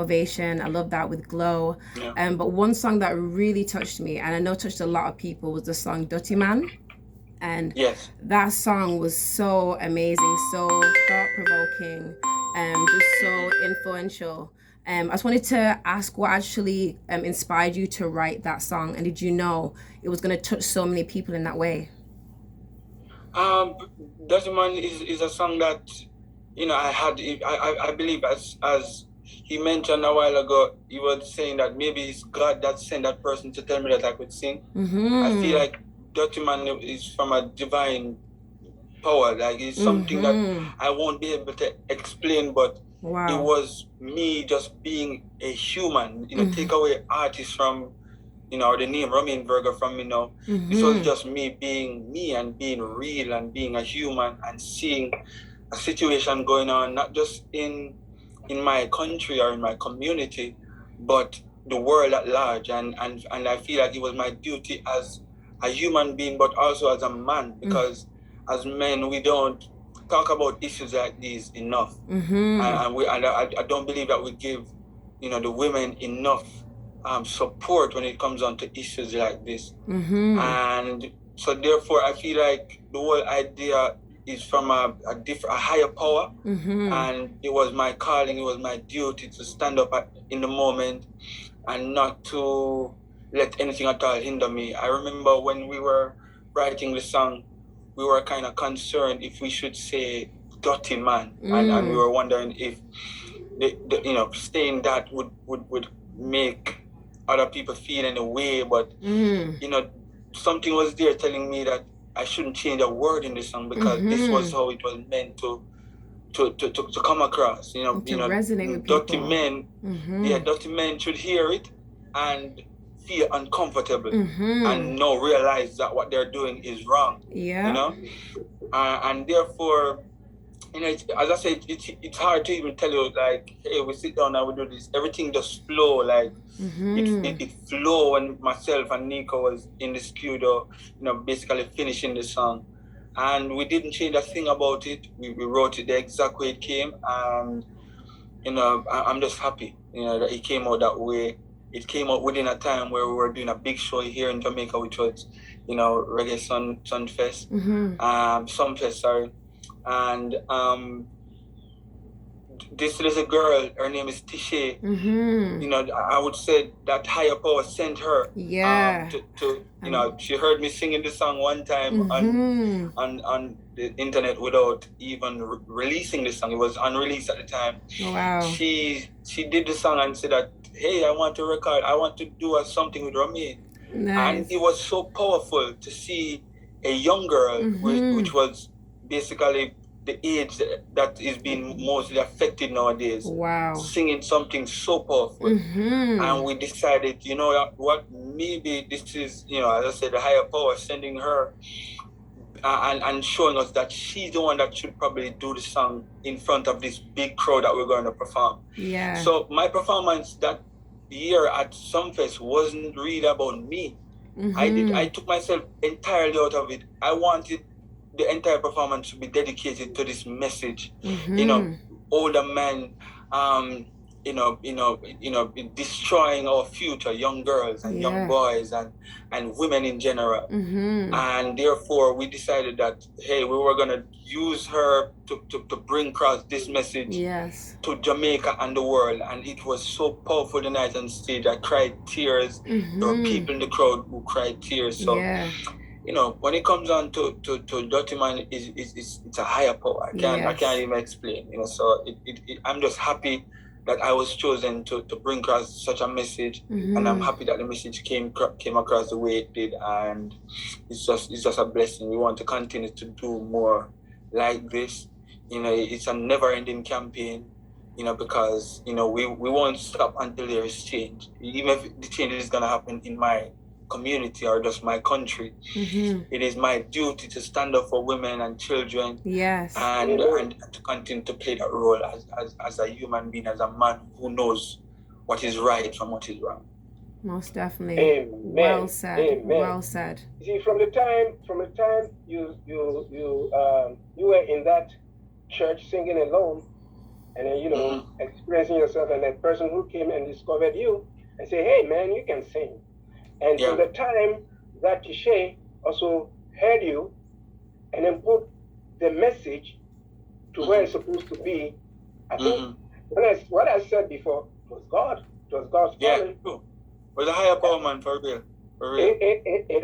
motivation. I love that with Glow. Yeah. But one song that really touched me, and I know touched a lot of people, was the song Dirty Man. And Yes. that song was so amazing, so thought-provoking, just so influential. I just wanted to ask what actually inspired you to write that song, and did you know it was going to touch so many people in that way? Dirty Man is a song that, you know, I believe as he mentioned a while ago, he was saying that maybe it's God that sent that person to tell me that I could sing. I feel like Dirty Man is from a divine power. Like it's something that I won't be able to explain, but it was me just being a human. You know, take away artists from, you know, the name Romain Virgo from, you know, this was just me being me and being real and being a human and seeing a situation going on, not just in my country or in my community, but the world at large. And I feel like it was my duty as a human being, but also as a man, because as men, we don't talk about issues like these enough. And I don't believe that we give, you know, the women enough support when it comes on to issues like this. And so therefore I feel like the whole idea is from a higher power, and it was my calling, it was my duty to stand up in the moment and not to let anything at all hinder me. I remember when we were writing the song, we were kind of concerned if we should say Dirty Man, and we were wondering if the you know, saying that would make other people feel in a way, but you know, something was there telling me that I shouldn't change a word in the song, because this was how it was meant to come across. You know, resonate with dirty people. men, dirty men should hear it and feel uncomfortable and now realize that what they're doing is wrong. Yeah. You know, and therefore, you know, as I said, it's hard to even tell you, like, hey, we sit down and we do this. Everything just flow, like, it flow when myself and Nico was in the studio, you know, basically finishing the song. And we didn't change a thing about it. We wrote it the exact way it came. And, you know, I'm just happy, you know, that it came out that way. It came out within a time where we were doing a big show here in Jamaica, which was, you know, Reggae Sunfest, Sunfest, sorry. And this little girl, her name is Tisha. You know, I would say that higher power sent her. To you know, she heard me singing the song one time on the internet without even releasing the song. It was unreleased at the time. Wow. She did the song and said that, hey, I want to record. I want to do something with Romain. Nice. And it was so powerful to see a young girl, which was basically the age that is being mostly affected nowadays. Wow. Singing something so powerful. And we decided, you know what, maybe this is, you know, as I said, the higher power sending her and showing us that she's the one that should probably do the song in front of this big crowd that we're going to perform. Yeah. So my performance that year at Sunfest wasn't really about me. I took myself entirely out of it. I wanted the entire performance to be dedicated to this message. You know, older men, you know, destroying our future, young girls and young boys and women in general. And therefore we decided that, hey, we were gonna use her to bring across this message to Jamaica and the world. And it was so powerful the night on stage. I cried tears. There were people in the crowd who cried tears. So you know, when it comes on to Dirty Man, it's a higher power. I can't even explain. You know, so I'm just happy that I was chosen to bring across such a message, and I'm happy that the message came across the way it did, and it's just a blessing. We want to continue to do more like this. You know, it's a never-ending campaign. You know, because you know we won't stop until there is change. Even if the change is gonna happen in my community or just my country, it is my duty to stand up for women and children, and to continue to play that role as a human being, as a man who knows what is right from what is wrong. Most definitely. Amen. Well said. Amen. Well said. See, from the time you were in that church singing alone, and then, experiencing yourself, and that person who came and discovered you and say, hey, man, you can sing. And from the time that Tisha also heard you and then put the message to where it's supposed to be, I think what I said before was God. It was God's calling. It was a higher power, man, for real. For real. It